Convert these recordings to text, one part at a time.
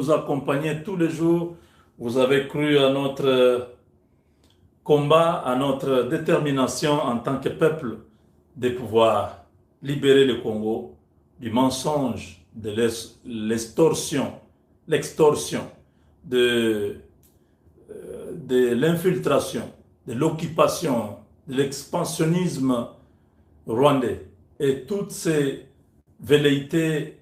Nous accompagner tous les jours. Vous avez cru à notre combat, à notre détermination en tant que peuple de pouvoir libérer le Congo du mensonge, de l'extorsion, de, de l'infiltration, de l'occupation, de l'expansionnisme rwandais et toutes ces velléités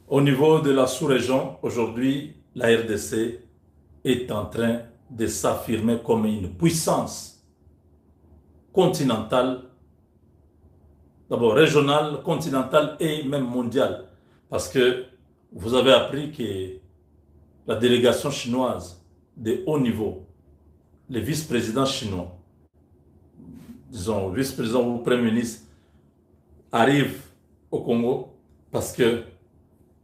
au niveau de la sous-région. Aujourd'hui, la RDC est en train de s'affirmer comme une puissance continentale, d'abord régionale, continentale et même mondiale. Parce que vous avez appris que la délégation chinoise de haut niveau, les vice-présidents chinois, disons vice-président ou premier ministre, arrivent au Congo parce que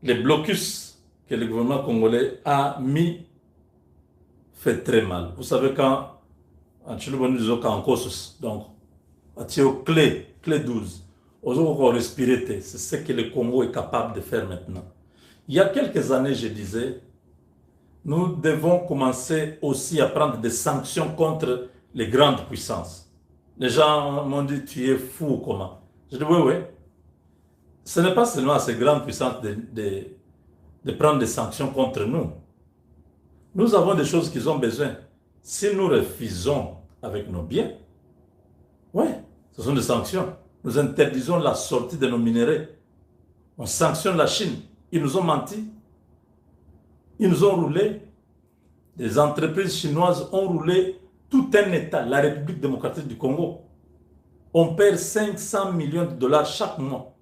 les blocus que le gouvernement congolais a mis fait très mal. Vous savez, quand en Chilobon, nous disons qu'en Kossos, donc, à Tio clé 12, aux autres respirer, c'est ce que le Congo est capable de faire maintenant. Il y a quelques années, je disais, nous devons commencer aussi à prendre des sanctions contre les grandes puissances. Les gens m'ont dit, tu es fou ou comment? Je dis, oui, oui. Ce n'est pas seulement à ces grandes puissances de prendre des sanctions contre nous. Nous avons des choses qu'ils ont besoin. Si nous refusons avec nos biens, oui, ce sont des sanctions. Nous interdisons la sortie de nos minéraux. On sanctionne la Chine. Ils nous ont menti. Ils nous ont roulé. Les entreprises chinoises ont roulé tout un État, la République démocratique du Congo. On perd 500 millions de dollars chaque mois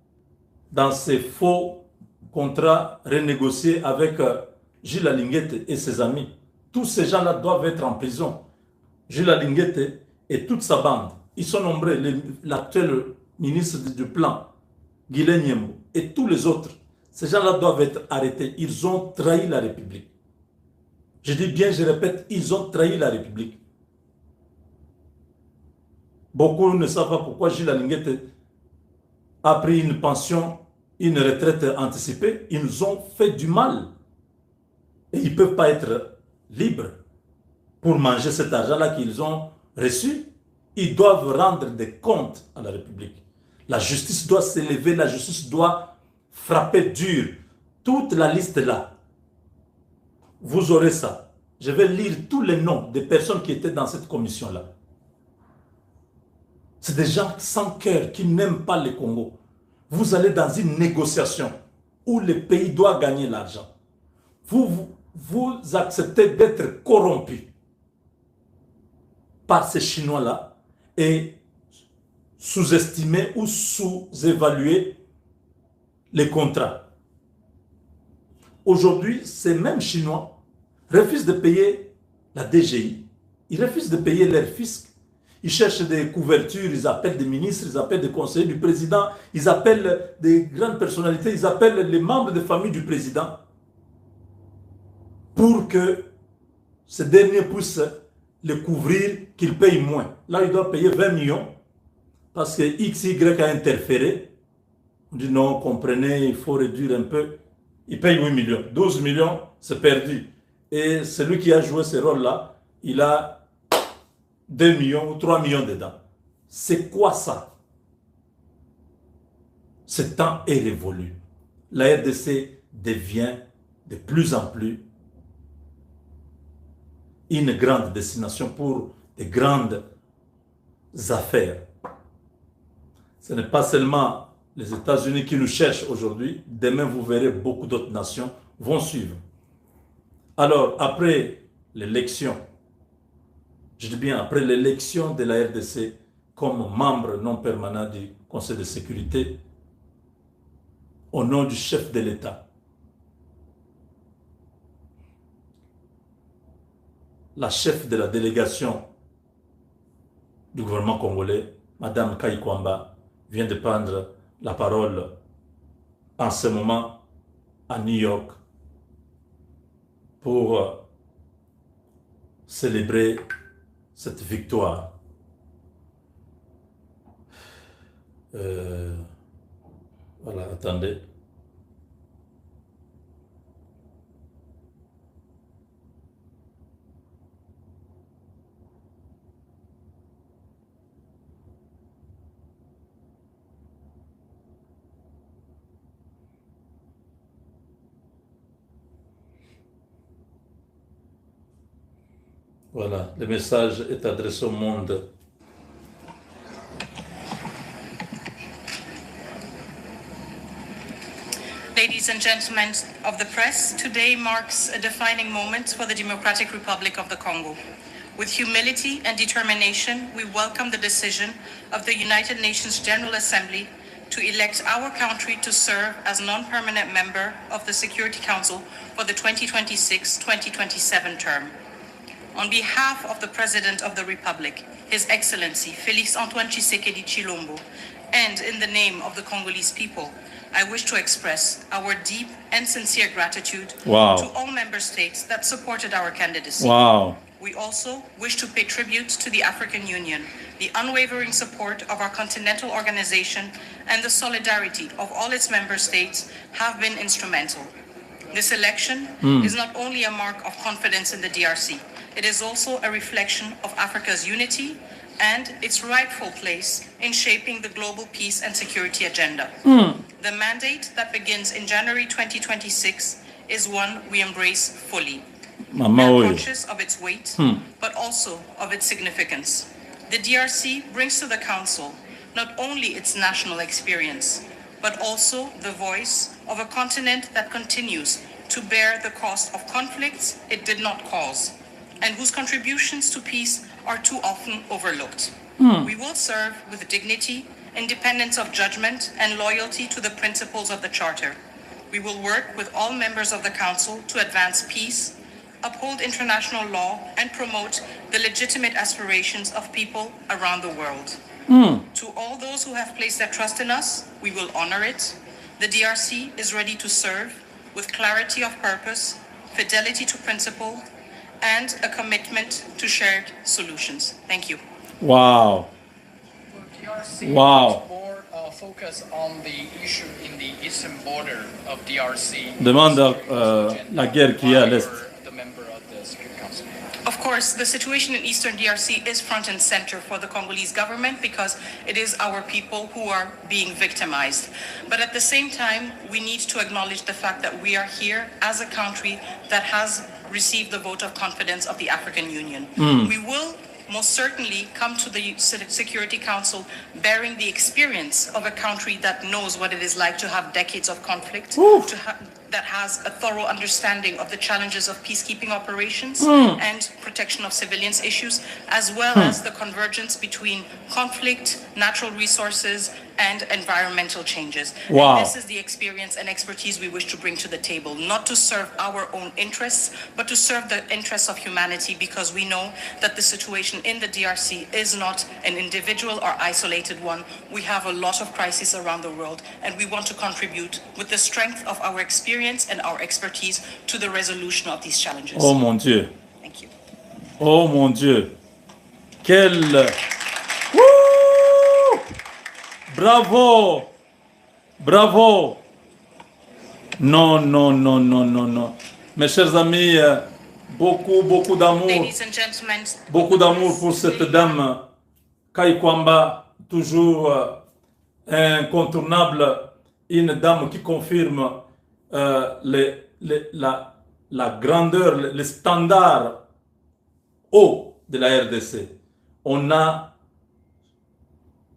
dans ces faux contrats renégociés avec Gilles Alinguete et ses amis. Tous ces gens-là doivent être en prison. Gilles Alinguete et toute sa bande, ils sont nombreux. L'actuel ministre du Plan, Guilhem Nyembo, et tous les autres. Ces gens-là doivent être arrêtés. Ils ont trahi la République. Je dis bien, je répète, ils ont trahi la République. Beaucoup ne savent pas pourquoi Gilles Alinguete a pris une pension, une retraite anticipée. Ils nous ont fait du mal. Et ils ne peuvent pas être libres pour manger cet argent-là qu'ils ont reçu. Ils doivent rendre des comptes à la République. La justice doit s'élever, la justice doit frapper dur. Toute la liste là, vous aurez ça. Je vais lire tous les noms des personnes qui étaient dans cette commission-là. C'est des gens sans cœur qui n'aiment pas le Congo. Vous allez dans une négociation où le pays doit gagner l'argent. Vous acceptez d'être corrompu par ces Chinois-là et sous-estimer ou sous-évaluer les contrats. Aujourd'hui, ces mêmes Chinois refusent de payer la DGI, ils refusent de payer leur fisc, ils cherchent des couvertures, ils appellent des ministres, ils appellent des conseillers du président, ils appellent des grandes personnalités, ils appellent les membres de famille du président pour que ces derniers puissent les couvrir, qu'ils payent moins. Là, ils doivent payer 20 millions parce que XY a interféré. On dit non, comprenez, il faut réduire un peu. Ils payent 8 millions. 12 millions, c'est perdu. Et celui qui a joué ce rôle-là, il a 2 millions ou 3 millions dedans. C'est quoi ça? Ce temps est révolu. La RDC devient de plus en plus une grande destination pour de grandes affaires. Ce n'est pas seulement les États-Unis qui nous cherchent aujourd'hui. Demain, vous verrez beaucoup d'autres nations vont suivre. Alors, après l'élection, je dis bien après l'élection de la RDC comme membre non permanent du Conseil de sécurité, au nom du chef de l'État, la chef de la délégation du gouvernement congolais, Madame Kai Kwamba, vient de prendre la parole en ce moment à New York pour célébrer cette victoire. Voilà, attendez. Voilà, le message est adressé au monde. Ladies and gentlemen of the press, today marks a defining moment for the Democratic Republic of the Congo. With humility and determination, we welcome the decision of the United Nations General Assembly to elect our country to serve as non-permanent member of the Security Council for the 2026-2027 term. On behalf of the President of the Republic, His Excellency Félix-Antoine Tshisekedi Tshilombo, and in the name of the Congolese people, I wish to express our deep and sincere gratitude to all member states that supported our candidacy. We also wish to pay tribute to the African Union, the unwavering support of our continental organization, and the solidarity of all its member states have been instrumental. This election is not only a mark of confidence in the DRC, it is also a reflection of Africa's unity and its rightful place in shaping the global peace and security agenda. The mandate that begins in January 2026 is one we embrace fully. We are conscious of its weight, but also of its significance. The DRC brings to the Council not only its national experience, but also the voice of a continent that continues to bear the cost of conflicts it did not cause, and whose contributions to peace are too often overlooked. We will serve with dignity, independence of judgment, and loyalty to the principles of the Charter. We will work with all members of the Council to advance peace, uphold international law, and promote the legitimate aspirations of people around the world. To all those who have placed their trust in us, we will honor it. The DRC is ready to serve with clarity of purpose, fidelity to principle, and a commitment to shared solutions. Thank you. Wow. Wow. More focus on the issue in the eastern border of DRC. Demande la guerre qu'il y a à l'est. Of course, the situation in eastern DRC is front and center for the Congolese government because it is our people who are being victimized. But at the same time, we need to acknowledge the fact that we are here as a country that has received the vote of confidence of the African Union. We will most certainly come to the Security Council bearing the experience of a country that knows what it is like to have decades of conflict, that has a thorough understanding of the challenges of peacekeeping operations and protection of civilians issues, as well as the convergence between conflict, natural resources, and environmental changes. And this is the experience and expertise we wish to bring to the table, not to serve our own interests, but to serve the interests of humanity, because we know that the situation in the DRC is not an individual or isolated one. We have a lot of crises around the world, and we want to contribute with the strength of our experience and our expertise to the resolution of these challenges. Oh mon Dieu. Thank you. Oh mon Dieu. Quel... Bravo! Bravo! Non, non, non, non, non, non. Mes chers amis, beaucoup d'amour. Beaucoup d'amour pour cette dame, Kaikwamba, toujours incontournable. Une dame qui confirme la grandeur, le standard haut de la RDC. On a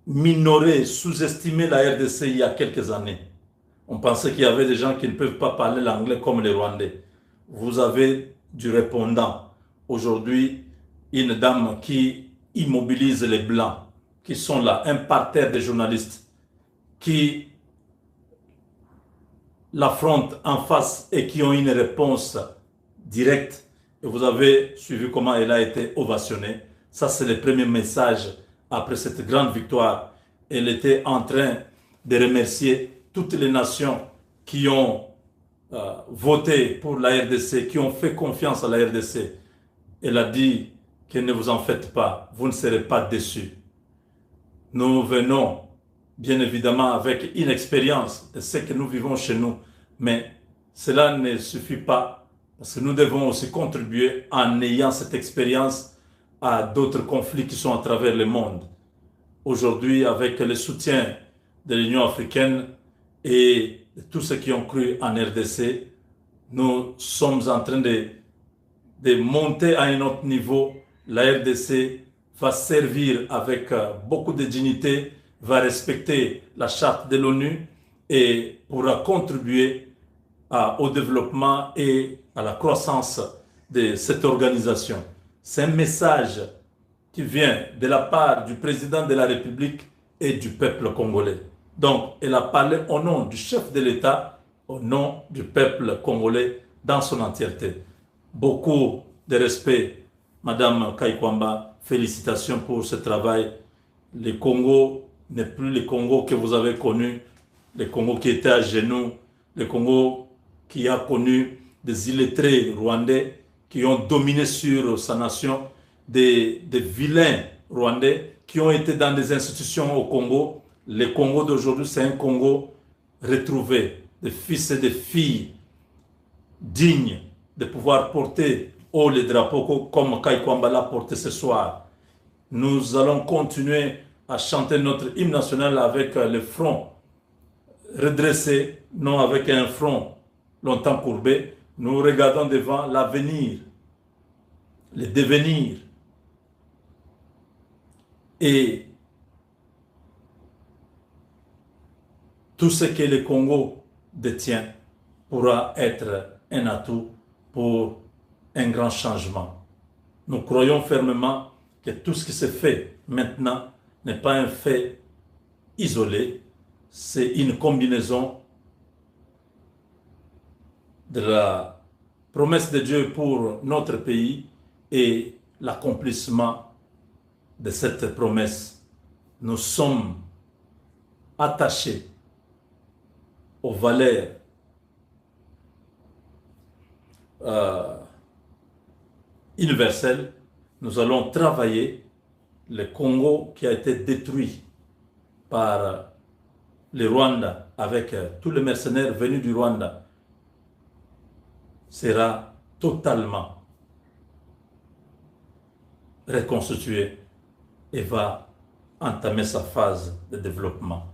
minoré, sous-estimé la RDC il y a quelques années. On pensait qu'il y avait des gens qui ne peuvent pas parler l'anglais comme les Rwandais. Vous avez du répondant. Aujourd'hui, une dame qui immobilise les Blancs, qui sont là, un parterre de journalistes, qui l'affrontent en face et qui ont une réponse directe. Et vous avez suivi comment elle a été ovationnée. Ça, c'est le premier message. Après cette grande victoire, elle était en train de remercier toutes les nations qui ont voté pour la RDC, qui ont fait confiance à la RDC. Elle a dit que ne vous en faites pas, vous ne serez pas déçus. Nous venons bien évidemment avec une expérience de ce que nous vivons chez nous, mais cela ne suffit pas, parce que nous devons aussi contribuer en ayant cette expérience à d'autres conflits qui sont à travers le monde. Aujourd'hui, avec le soutien de l'Union africaine et de tous ceux qui ont cru en RDC, nous sommes en train de monter à un autre niveau. La RDC va servir avec beaucoup de dignité, va respecter la charte de l'ONU et pourra contribuer au développement et à la croissance de cette organisation. C'est un message qui vient de la part du président de la République et du peuple congolais. Donc, elle a parlé au nom du chef de l'État, au nom du peuple congolais dans son entièreté. Beaucoup de respect, Madame Kaikwamba. Félicitations pour ce travail. Le Congo n'est plus le Congo que vous avez connu, le Congo qui était à genoux, le Congo qui a connu des illettrés rwandais qui ont dominé sur sa nation, des vilains rwandais qui ont été dans des institutions au Congo. Le Congo d'aujourd'hui, c'est un Congo retrouvé, des fils et des filles dignes de pouvoir porter haut les drapeaux comme Kaikwamba l'a porté ce soir. Nous allons continuer à chanter notre hymne national avec le front redressé, non avec un front longtemps courbé. Nous regardons devant l'avenir, le devenir. Et tout ce que le Congo détient pourra être un atout pour un grand changement. Nous croyons fermement que tout ce qui se fait maintenant n'est pas un fait isolé, c'est une combinaison de la promesse de Dieu pour notre pays et l'accomplissement de cette promesse. Nous sommes attachés aux valeurs universelles. Nous allons travailler le Congo qui a été détruit par le Rwanda avec tous les mercenaires venus du Rwanda sera totalement reconstitué et va entamer sa phase de développement.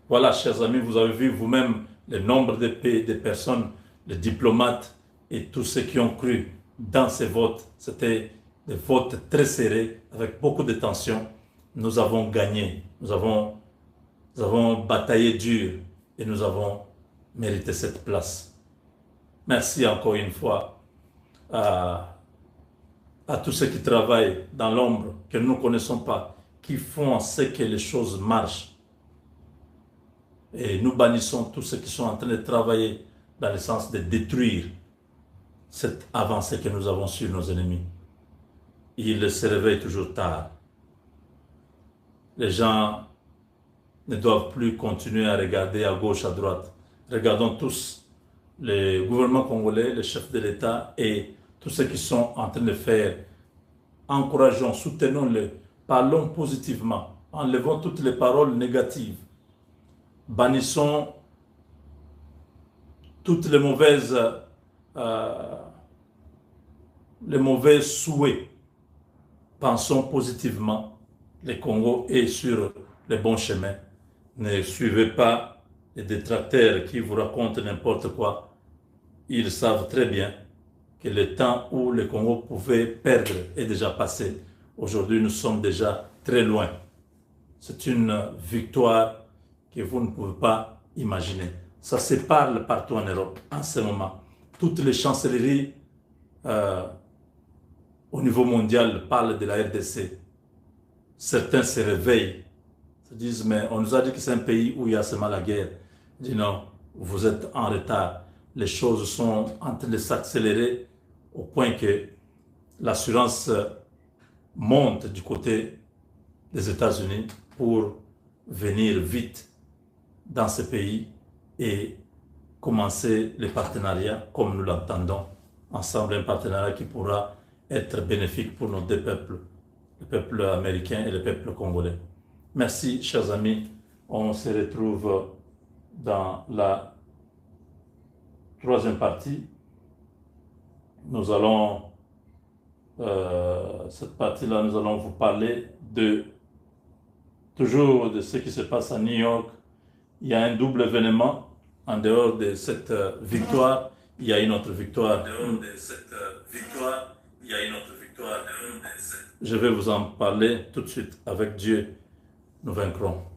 Voilà, chers amis, vous avez vu vous-même le nombre de pays, de personnes, les diplomates et tous ceux qui ont cru dans ces votes. C'était des votes très serrés, avec beaucoup de tension. Nous avons gagné, nous avons bataillé dur et nous avons mérité cette place. Merci encore une fois à tous ceux qui travaillent dans l'ombre, que nous ne connaissons pas, qui font en sorte que les choses marchent. Et nous bannissons tous ceux qui sont en train de travailler dans le sens de détruire cette avancée que nous avons sur nos ennemis. Ils se réveillent toujours tard. Les gens ne doivent plus continuer à regarder à gauche, à droite. Regardons tous le gouvernement congolais, les chefs de l'État et tous ceux qui sont en train de faire. Encourageons, soutenons-les, parlons positivement, enlevons toutes les paroles négatives. Bannissons toutes les mauvais souhaits. Pensons positivement. Le Congo est sur le bon chemin. Ne suivez pas les détracteurs qui vous racontent n'importe quoi. Ils savent très bien que le temps où le Congo pouvait perdre est déjà passé. Aujourd'hui, nous sommes déjà très loin. C'est une victoire que vous ne pouvez pas imaginer. Ça se parle partout en Europe en ce moment. Toutes les chancelleries au niveau mondial parlent de la RDC. Certains se réveillent, se disent, mais on nous a dit que c'est un pays où il y a seulement la guerre. Je dis non, vous êtes en retard. Les choses sont en train de s'accélérer au point que l'assurance monte du côté des États-Unis pour venir vite dans ce pays et commencer les partenariats comme nous l'entendons ensemble, un partenariat qui pourra être bénéfique pour nos deux peuples, le peuple américain et le peuple congolais. Merci, chers amis. On se retrouve dans la troisième partie. Nous allons, cette partie-là, nous allons vous parler toujours de ce qui se passe à New York. Il y a un double événement. En dehors de cette victoire, il y a une autre victoire. En dehors de cette victoire, il y a une autre victoire. Je vais vous en parler tout de suite. Avec Dieu, nous vaincrons.